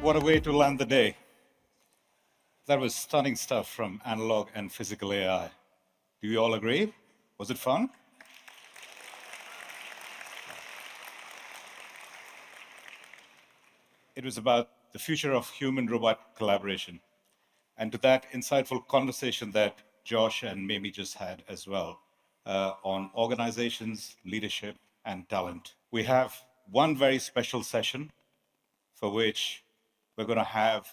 What a way to land the day. That was stunning stuff from analog and physical AI. Do you all agree? Was it fun? It was about the future of human-robot collaboration, and to that insightful conversation that Josh and Mamie just had as well on organizations, leadership, and talent. We have one very special session for which we're going to have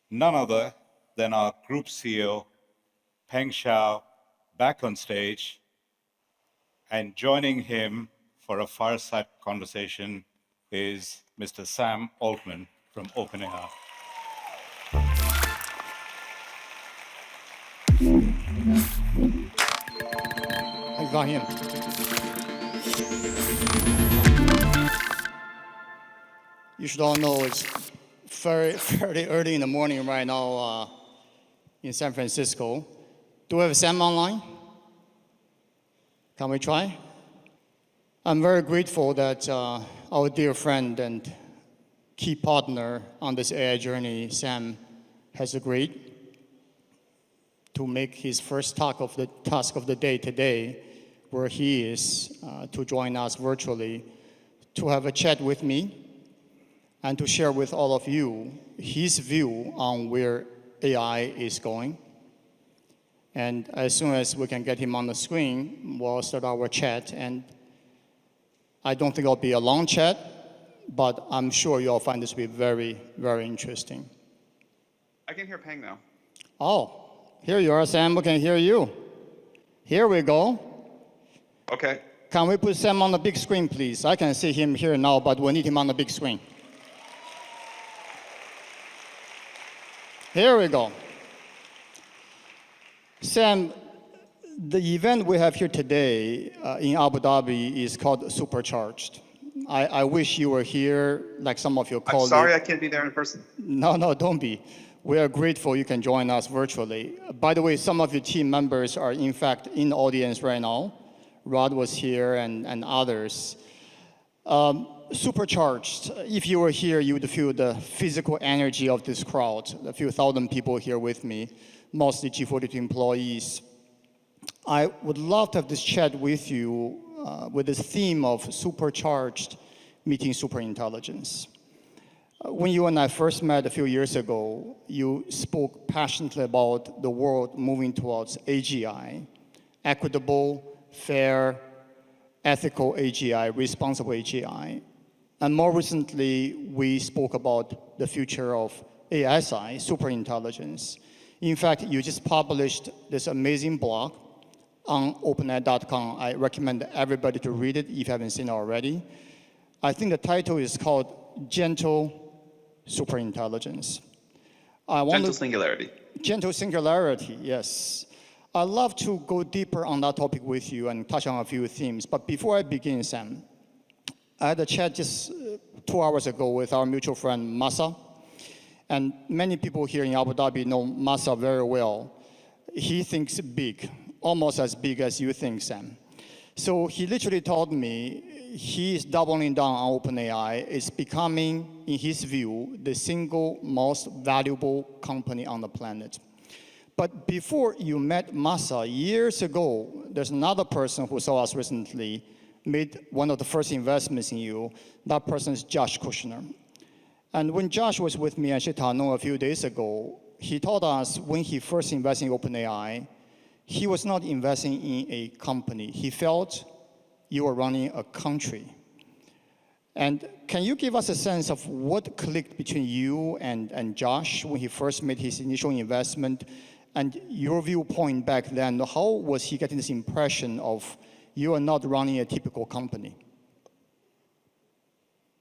none other than our group CEO, Peng Xiao, back on stage, and joining him for a fireside conversation is Mr. Sam Altman from OpenAI. I got him. You should all know it's very early in the morning right now in San Francisco. Do we have Sam online? Can we try? I'm very grateful that our dear friend and key partner on this AI journey, Sam, has agreed to make his first task of the day today, where he is to join us virtually, to have a chat with me, and to share with all of you his view on where AI is going. And as soon as we can get him on the screen, we'll start our chat. And I don't think it'll be a long chat, but I'm sure you'll find this to be very, very interesting. I can hear Peng now. Oh, here you are, Sam. We can hear you. Here we go. Okay. Can we put Sam on the big screen, please? I can see him here now, but we need him on the big screen. Here we go. Sam, the event we have here today in Abu Dhabi is called Supercharged. I wish you were here, like some of your colleagues. I'm sorry I can't be there in person. No, don't be. We are grateful you can join us virtually. By the way, some of your team members are in fact in the audience right now. Rod was here and others. Supercharged. If you were here, you would feel the physical energy of this crowd, a few thousand people here with me, mostly G42 employees. I would love to have this chat with you with this theme of supercharged meeting superintelligence. When you and I first met a few years ago, you spoke passionately about the world moving towards AGI, equitable, fair, ethical AGI, responsible AGI. And more recently, we spoke about the future of ASI, superintelligence. In fact, you just published this amazing blog on OpenAI.com. I recommend everybody to read it if you haven't seen it already. I think the title is called Gentle Superintelligence. Gentle Singularity. Gentle Singularity, yes. I'd love to go deeper on that topic with you and touch on a few themes. But before I begin, Sam, I had a chat just 2 hours ago with our mutual friend, Masa. And many people here in Abu Dhabi know Masa very well. He thinks big, almost as big as you think, Sam. So he literally told me he is doubling down on OpenAI. It's becoming, in his view, the single most valuable company on the planet. But before you met Masa, years ago, there's another person who saw us recently, made one of the first investments in you. That person is Josh Kushner. And when Josh was with me at Chitano a few days ago, he told us when he first invested in OpenAI, he was not investing in a company. He felt you were running a country. And can you give us a sense of what clicked between you and Josh when he first made his initial investment? And your viewpoint back then, how was he getting this impression of you are not running a typical company?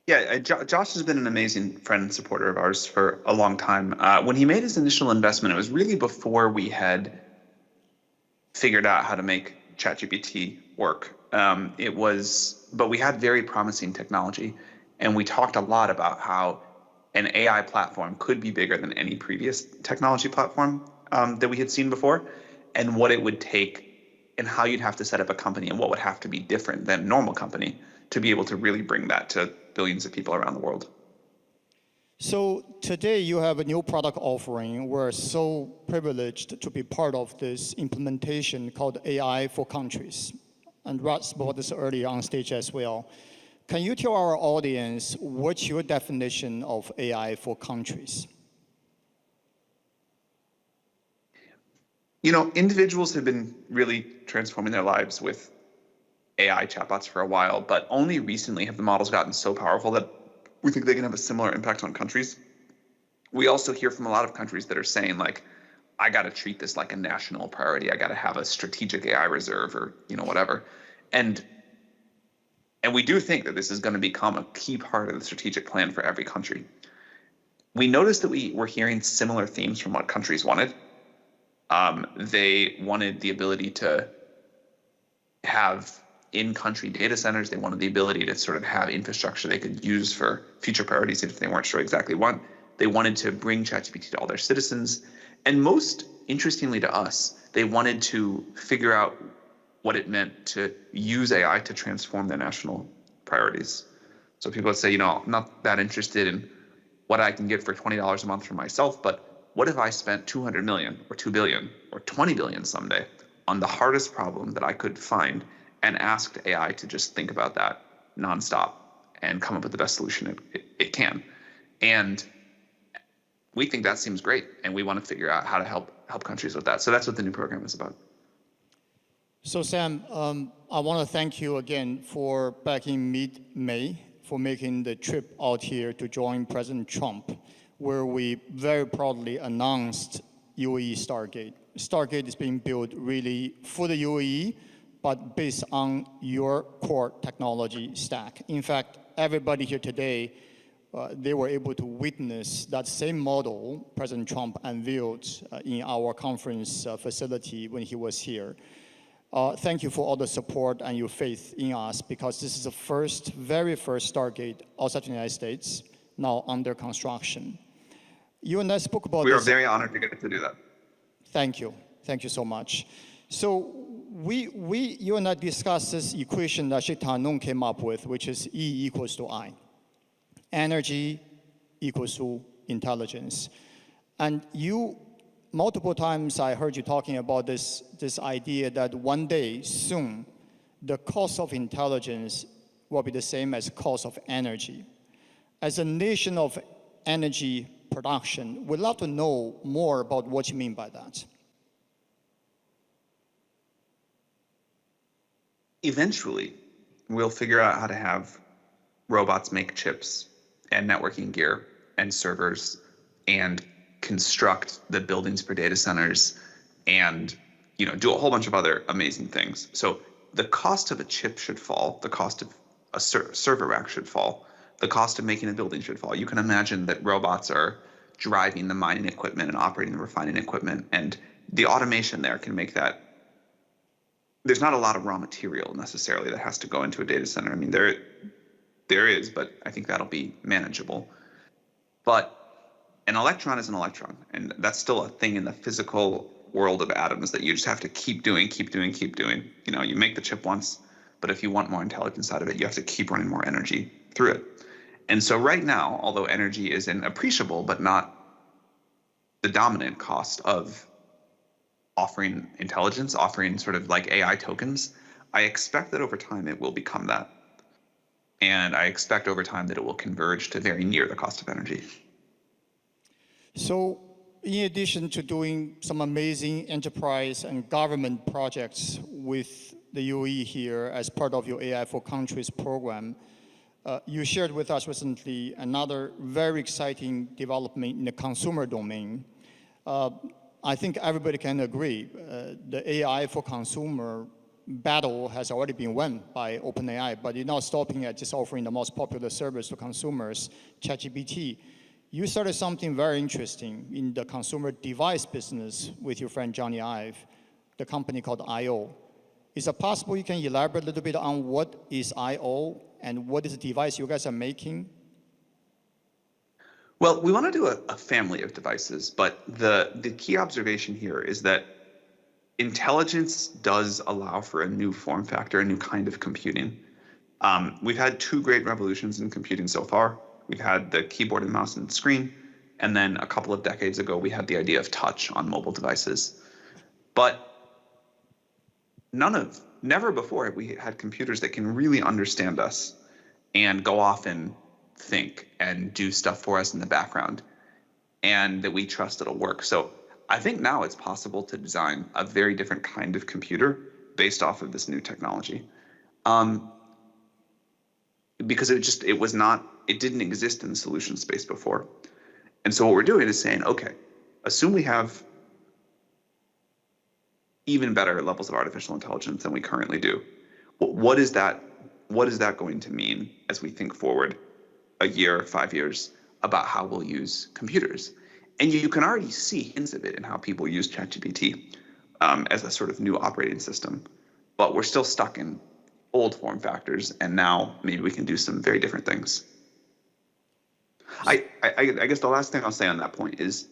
Yeah, Josh has been an amazing friend and supporter of ours for a long time. When he made his initial investment, it was really before we had figured out how to make ChatGPT work. But we had very promising technology, and we talked a lot about how an AI platform could be bigger than any previous technology platform that we had seen before, and what it would take and how you'd have to set up a company and what would have to be different than a normal company to be able to really bring that to billions of people around the world. So today you have a new product offering. We're so privileged to be part of this implementation called AI for Countries. And Rod spoke this earlier on stage as well. Can you tell our audience what's your definition of AI for countries? You know, individuals have been really transforming their lives with AI chatbots for a while, but only recently have the models gotten so powerful that we think they can have a similar impact on countries. We also hear from a lot of countries that are saying, like, I got to treat this like a national priority. I got to have a strategic AI reserve, or, you know, whatever. And we do think that this is going to become a key part of the strategic plan for every country. We noticed that we were hearing similar themes from what countries wanted. They wanted the ability to have in-country data centers. They wanted the ability to sort of have infrastructure they could use for future priorities if they weren't sure exactly what. They wanted to bring ChatGPT to all their citizens. And most interestingly to us, they wanted to figure out what it meant to use AI to transform their national priorities. So people would say, you know, I'm not that interested in what I can get for $20 a month for myself, but what if I spent 200 million or 2 billion or 20 billion someday on the hardest problem that I could find and asked AI to just think about that nonstop and come up with the best solution it can. And we think that seems great, and we want to figure out how to help countries with that. So that's what the new program is about. So Sam, I want to thank you again for back in mid-May for making the trip out here to join President Trump, where we very proudly announced UAE Stargate. Stargate is being built really for the UAE, but based on your core technology stack. In fact, everybody here today, they were able to witness that same model President Trump unveiled in our conference facility when he was here. Thank you for all the support and your faith in us, because this is the very first Stargate outside the United States, now under construction. You and I spoke about this. We are very honored to get to do that. Thank you. Thank you so much. So you and I discussed this equation that Shikta came up with, which is E equals to I. Energy equals to intelligence. And multiple times I heard you talking about this idea that one day, soon, the cost of intelligence will be the same as cost of energy. As a nation of energy production, we'd love to know more about what you mean by that. Eventually, we'll figure out how to have robots make chips and networking gear and servers and construct the buildings for data centers and, you know, do a whole bunch of other amazing things. So the cost of a chip should fall, the cost of a server rack should fall, the cost of making a building should fall. You can imagine that robots are driving the mining equipment and operating the refining equipment, and the automation there can make that. There's not a lot of raw material necessarily that has to go into a data center. I mean, there is, but I think that'll be manageable. But an electron is an electron, and that's still a thing in the physical world of atoms that you just have to keep doing. You know, you make the chip once, but if you want more intelligence out of it, you have to keep running more energy through it. And so right now, although energy is an appreciable but not the dominant cost of offering intelligence, offering sort of like AI tokens, I expect that over time it will become that. And I expect over time that it will converge to very near the cost of energy. So in addition to doing some amazing enterprise and government projects with the UAE here as part of your AI for Countries program, you shared with us recently another very exciting development in the consumer domain. I think everybody can agree the AI for consumer battle has already been won by OpenAI, but you're not stopping at just offering the most popular service to consumers, ChatGPT. You started something very interesting in the consumer device business with your friend Johnny Ive, the company called I/O. Is it possible you can elaborate a little bit on what is I/O and what is the device you guys are making? Well, we want to do a family of devices, but the key observation here is that intelligence does allow for a new form factor, a new kind of computing. We've had two great revolutions in computing so far. We've had the keyboard and mouse and screen. And then a couple of decades ago, we had the idea of touch on mobile devices. But never before have we had computers that can really understand us and go off and think and do stuff for us in the background, and that we trust it'll work. So I think now it's possible to design a very different kind of computer based off of this new technology. Because it didn't exist in the solution space before. And so what we're doing is saying, okay, assume we have even better levels of artificial intelligence than we currently do. What is that going to mean as we think forward a year, 5 years about how we'll use computers? And you can already see hints of it in how people use ChatGPT as a sort of new operating system. But we're still stuck in old form factors, and now maybe we can do some very different things. I guess the last thing I'll say on that point is,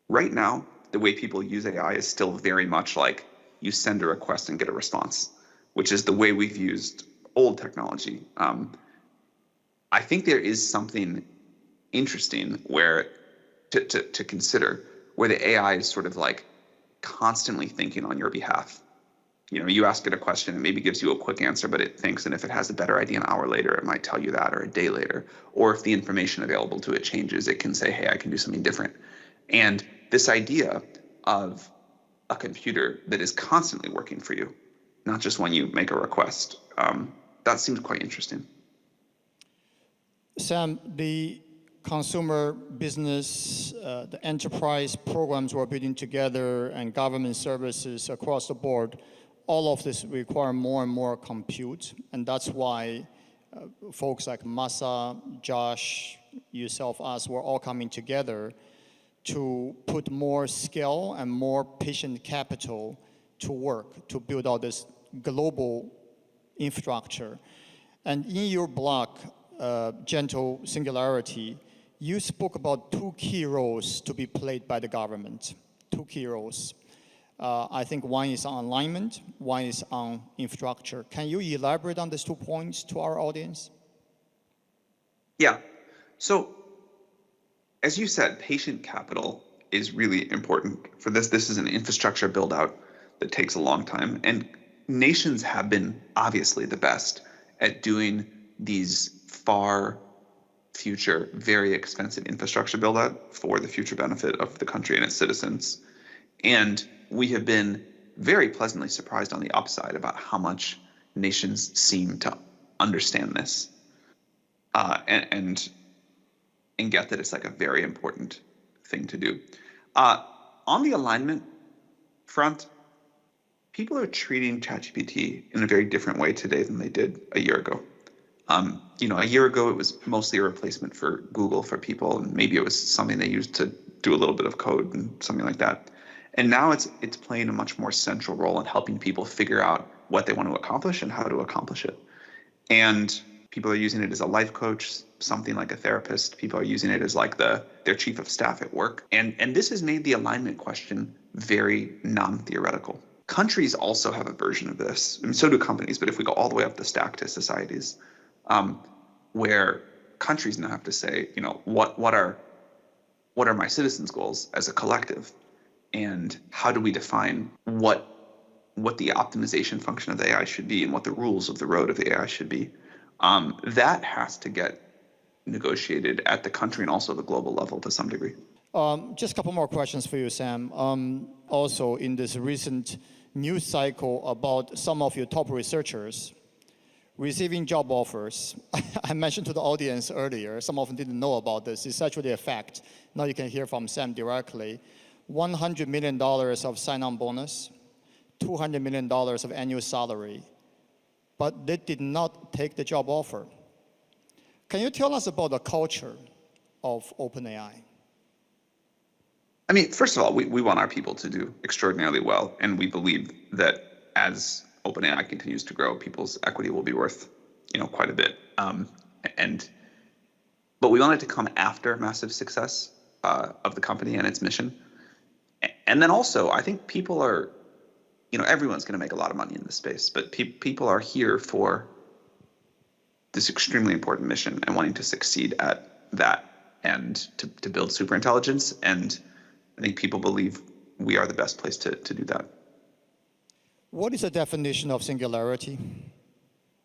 right now, the way people use AI is still very much like you send a request and get a response, which is the way we've used old technology. I think there is something interesting where to consider, where the AI is sort of like constantly thinking on your behalf. You know, you ask it a question, it maybe gives you a quick answer, but it thinks, and if it has a better idea an hour later, it might tell you that, or a day later. Or if the information available to it changes, it can say, hey, I can do something different. And this idea of a computer that is constantly working for you, not just when you make a request, that seems quite interesting. Sam, the consumer business, the enterprise programs we're building together, and government services across the board, all of this require more and more compute. And that's why folks like Masa, Josh, yourself, us, we're all coming together to put more skill and more patient capital to work to build out this global infrastructure. And in your blog, Gentle Singularity, you spoke about two key roles to be played by the government, two key roles. I think one is on alignment, one is on infrastructure. Can you elaborate on these 2 points to our audience? Yeah. So, as you said, patient capital is really important for this. This is an infrastructure build out that takes a long time. And nations have been obviously the best at doing these far future, very expensive infrastructure build out for the future benefit of the country and its citizens. And we have been very pleasantly surprised on the upside about how much nations seem to understand this and get that it's like a very important thing to do. On the alignment front, people are treating ChatGPT in a very different way today than they did a year ago. A year ago, it was mostly a replacement for Google for people, and maybe it was something they used to do a little bit of code and something like that. And now it's playing a much more central role in helping people figure out what they want to accomplish and how to accomplish it. And people are using it as a life coach, something like a therapist. People are using it as like their chief of staff at work. And this has made the alignment question very non-theoretical. Countries also have a version of this, and so do companies, but if we go all the way up the stack to societies, where countries now have to say, what are my citizens' goals as a collective, and how do we define what the optimization function of the AI should be and what the rules of the road of the AI should be. That has to get negotiated at the country and also the global level to some degree. Just a couple more questions for you, Sam. Also, in this recent news cycle about some of your top researchers receiving job offers, I mentioned to the audience earlier, some of them didn't know about this. It's actually a fact. Now you can hear from Sam directly. $100 million of sign-on bonus, $200 million of annual salary, but they did not take the job offer. Can you tell us about the culture of OpenAI? I mean, first of all, we want our people to do extraordinarily well, and we believe that as OpenAI continues to grow, people's equity will be worth, quite a bit. But we want it to come after massive success of the company and its mission. And then also, I think people are, everyone's going to make a lot of money in this space, but people are here for this extremely important mission and wanting to succeed at that and to build superintelligence. And I think people believe we are the best place to do that. What is the definition of singularity?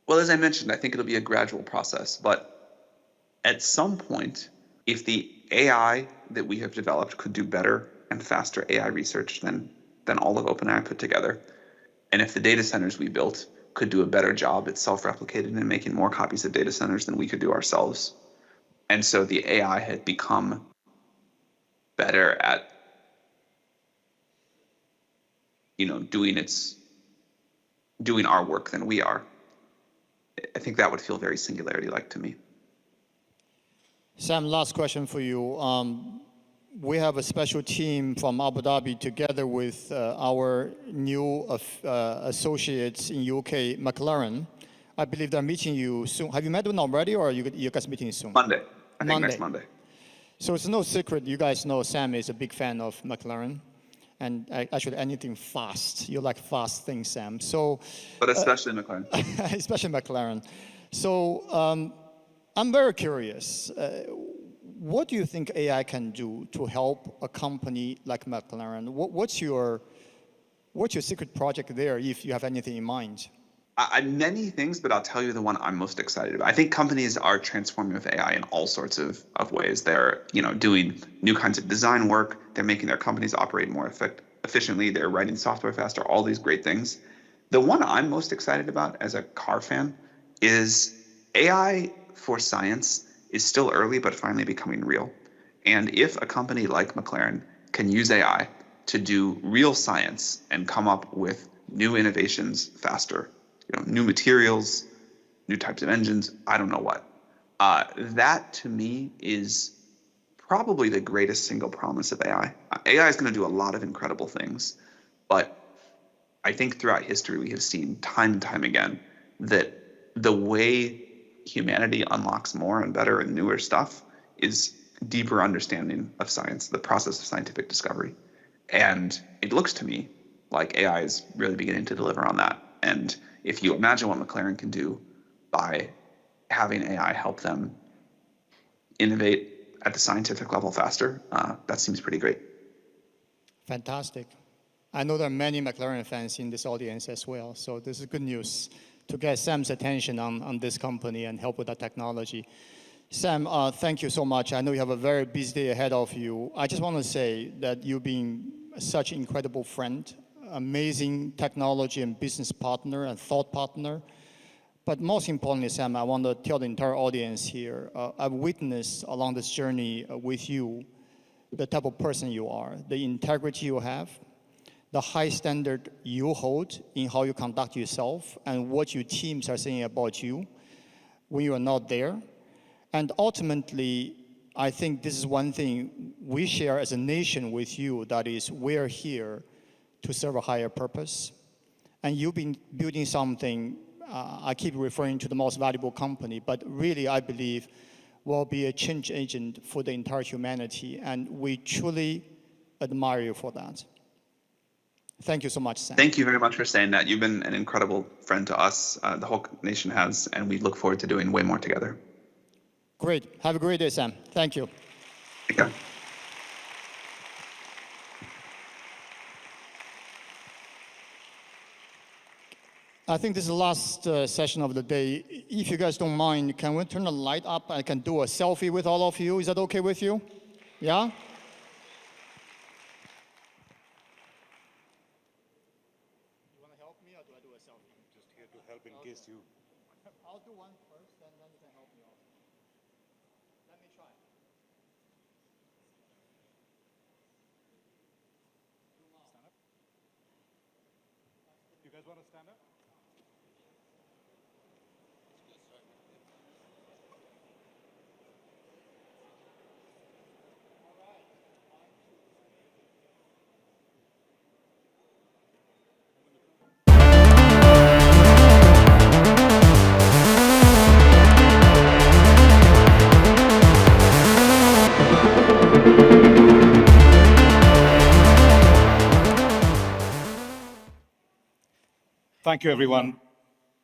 Well, as I mentioned, I think it'll be a gradual process, but at some point, if the AI that we have developed could do better and faster AI research than all of OpenAI put together, and if the data centers we built could do a better job at self-replicating and making more copies of data centers than we could do ourselves, and so the AI had become better at, doing our work than we are, I think that would feel very singularity-like to me. Sam, last question for you. We have a special team from Abu Dhabi together with our new associates in UK, McLaren. I believe they're meeting you soon. Have you met them already, or are you guys meeting soon? Monday. I think next Monday. So it's no secret, you guys know Sam is a big fan of McLaren. And actually anything fast. You like fast things, Sam. So, but especially McLaren. Especially McLaren. So I'm very curious. What do you think AI can do to help a company like McLaren? What's your secret project there, if you have anything in mind? Many things, but I'll tell you the one I'm most excited about. I think companies are transforming with AI in all sorts of ways. They're doing new kinds of design work. They're making their companies operate more efficiently. They're writing software faster, all these great things. The one I'm most excited about as a car fan is AI for science is still early, but finally becoming real. And if a company like McLaren can use AI to do real science and come up with new innovations faster, new materials, new types of engines, I don't know what. That to me is probably the greatest single promise of AI. AI is going to do a lot of incredible things, but I think throughout history we have seen time and time again that the way humanity unlocks more and better and newer stuff is deeper understanding of science, the process of scientific discovery. And it looks to me like AI is really beginning to deliver on that. And if you imagine what McLaren can do by having AI help them innovate at the scientific level faster, that seems pretty great. Fantastic. I know there are many McLaren fans in this audience as well, so this is good news to get Sam's attention on this company and help with that technology. Sam, thank you so much. I know you have a very busy day ahead of you. I just want to say that you've been such an incredible friend, amazing technology and business partner and thought partner. But most importantly, Sam, I want to tell the entire audience here, I've witnessed along this journey with you the type of person you are, the integrity you have, the high standard you hold in how you conduct yourself and what your teams are saying about you when you are not there. And ultimately, I think this is one thing we share as a nation with you, that is, we're here to serve a higher purpose. And you've been building something, I keep referring to the most valuable company, but really I believe will be a change agent for the entire humanity. And we truly admire you for that. Thank you so much, Sam. Thank you very much for saying that. You've been an incredible friend to us, the whole nation has, and we look forward to doing way more together. Great. Have a great day, Sam. Thank you. Yeah. I think this is the last session of the day. If you guys don't mind, can we turn the light up? I can do a selfie with all of you. Is that okay with you? Yeah? You want to help me, or do I do a selfie? Just here to help in case you... I'll do one first, and then you can help me out. Let me try. Stand up. You guys want to stand up? Thank you, everyone.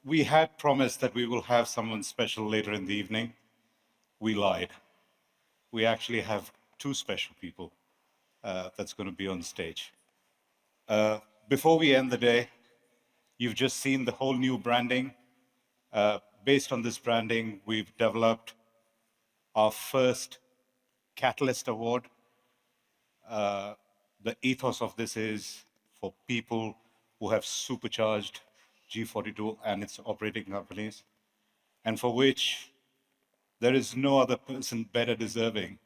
we had promised that we will have someone special later in the evening. We lied. We actually have two special people that's going to be on stage. Before we end the day, you've just seen the whole new branding. Based on this branding, we've developed our first Catalyst Award. The ethos of this is for people who have supercharged G42 and its operating companies, and for which there is no other person better deserving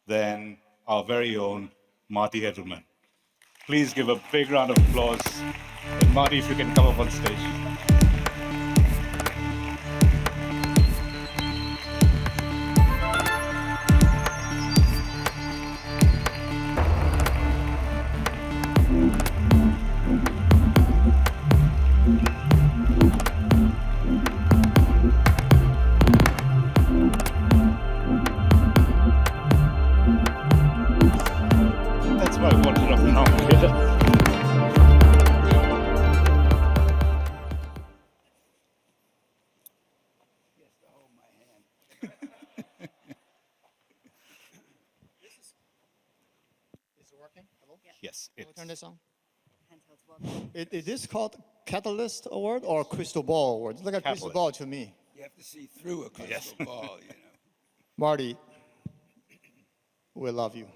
than our very own Marty Edelman. Please give a big round of applause. And Marty, if you can come up on stage. That's why I wanted to know. Is it working? Hello? Yes, Can we it's turn this on? Is this called Catalyst Award or Crystal Ball Award? It's like a crystal Catalyst. ball to me. You have to see through a crystal ball, you know. Marty, we love you.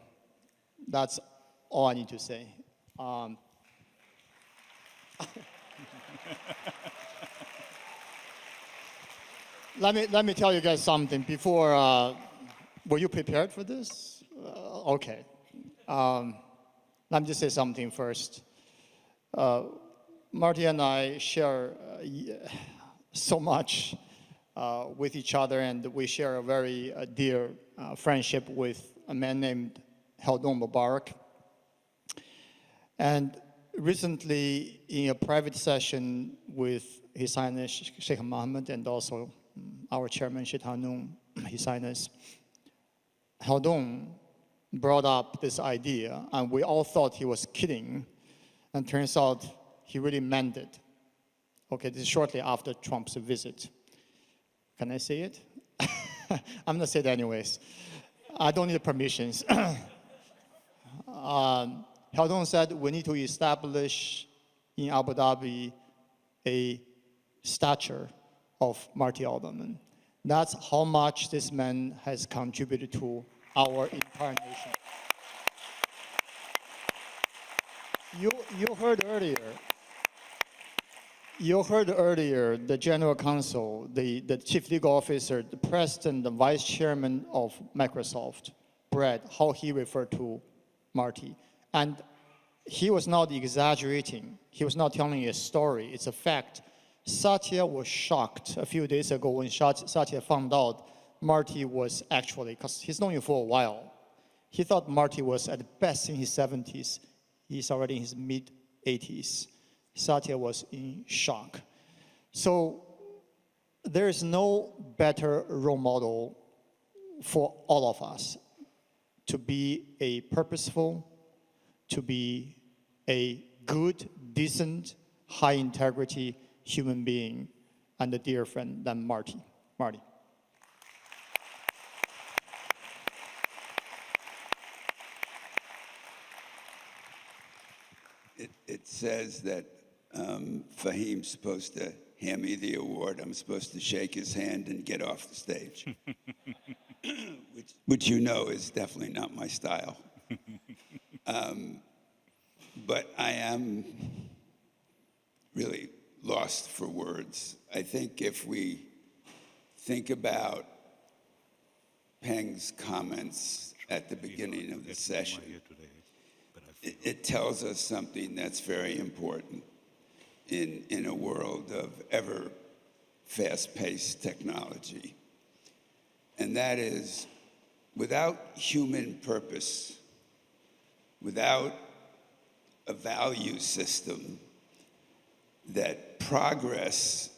That's all I need to say. Let me tell you guys something. Before, were you prepared for this? Okay. Let me just say something first. Marty and I share so much with each other, and we share a very dear friendship with a man named Heldon Mubarak. And recently, in a private session with His Highness Sheikh Mohammed and also our chairman, Sheikh Hanun, His Highness, Heldon brought up this idea, and we all thought he was kidding, and turns out he really meant it. Okay, this is shortly after Trump's visit. Can I say it? I'm gonna say it anyways. I don't need permissions. Heldon said we need to establish in Abu Dhabi a statue of Marty Edelman. That's how much this man has contributed to our entire nation. You heard earlier the General Counsel, the Chief Legal Officer, the President, the Vice Chairman of Microsoft, Brad, how he referred to Marty. And he was not exaggerating. He was not telling a story. It's a fact. Satya was shocked a few days ago when Satya found out Marty was actually, because he's known you for a while, he thought Marty was at best in his 70s. He's already in his mid-80s. Satya was in shock. So there is no better role model for all of us to be a purposeful, to be a good, decent, high-integrity human being and a dear friend than Marty. Marty. It says that Fahim's supposed to hand me the award. I'm supposed to shake his hand and get off the stage, which you know is definitely not my style. But I am really lost for words. I think if we think about Peng's comments at the beginning of the session, it tells us something that's very important in a world of ever fast-paced technology. And that is, without human purpose, without a value system, that progress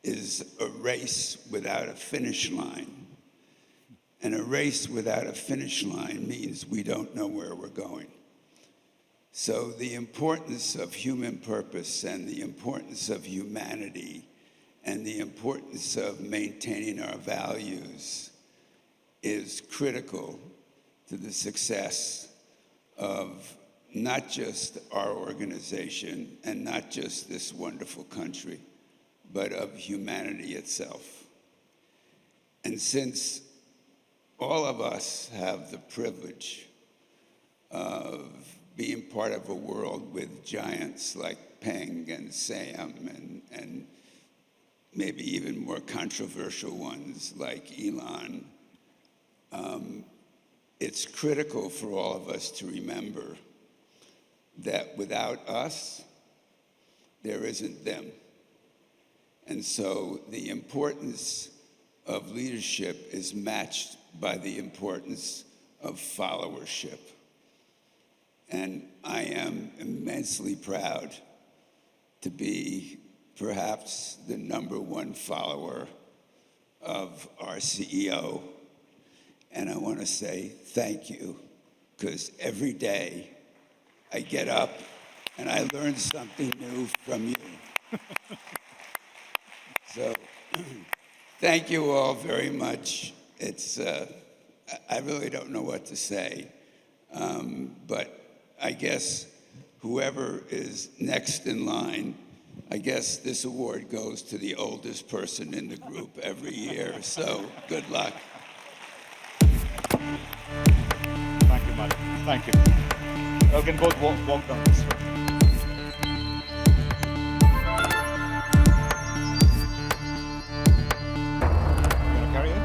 is a race without a finish line. And a race without a finish line means we don't know where we're going. So the importance of human purpose and the importance of humanity and the importance of maintaining our values is critical to the success of not just our organization and not just this wonderful country, but of humanity itself. And since all of us have the privilege of being part of a world with giants like Peng and Sam and maybe even more controversial ones like Elon, it's critical for all of us to remember that without us, there isn't them. And so the importance of leadership is matched by the importance of followership. And I am immensely proud to be perhaps the #1 follower of our CEO. And I want to say thank you, because every day I get up and I learn something new from you. So thank you all very much. It's, I really don't know what to say, but I guess whoever is next in line, I guess this award goes to the oldest person in the group every year. So good luck. Thank you, Marty. Thank you. You can both walk down this way. You want to carry it?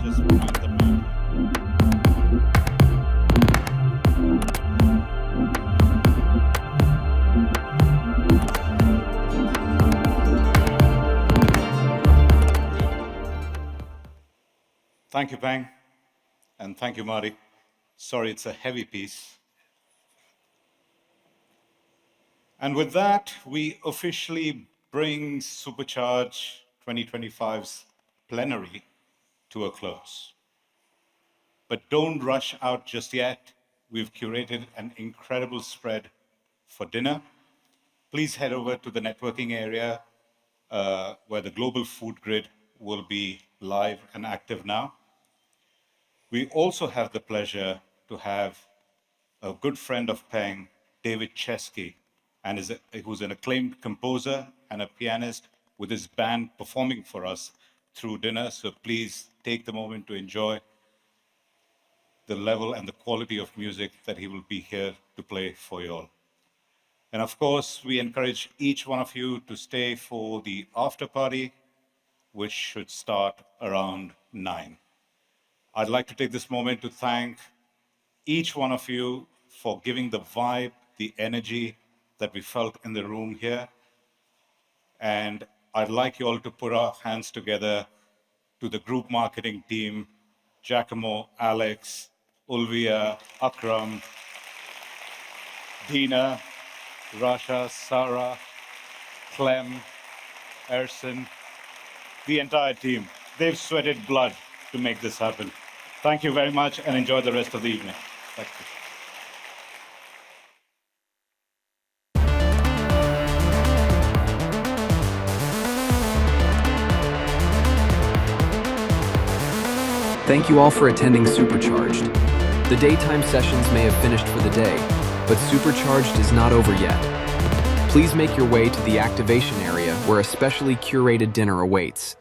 Just mind the mic. Thank you, Peng, and thank you, Marty. Sorry, it's a heavy piece. And with that, we officially bring Supercharge 2025's plenary to a close. But don't rush out just yet. We've curated an incredible spread for dinner. Please head over to the networking area where the global food grid will be live and active now. We also have the pleasure to have a good friend of Peng, David Chesky, and who's an acclaimed composer and a pianist with his band performing for us through dinner. So please take the moment to enjoy the level and the quality of music that he will be here to play for you all. And of course, we encourage each one of you to stay for the after party, which should start around 9. I'd like to take this moment to thank each one of you for giving the vibe, the energy that we felt in the room here. And I'd like you all to put our hands together to the group marketing team, Giacomo, Alex, Ulvia, Akram, Dina, Rasha, Sarah, Clem, Erson, the entire team. They've sweated blood to make this happen. Thank you very much and enjoy the rest of the evening. Thank you. Thank you all for attending Supercharged. The daytime sessions may have finished for the day, but Supercharged is not over yet. Please make your way to the activation area where a specially curated dinner awaits.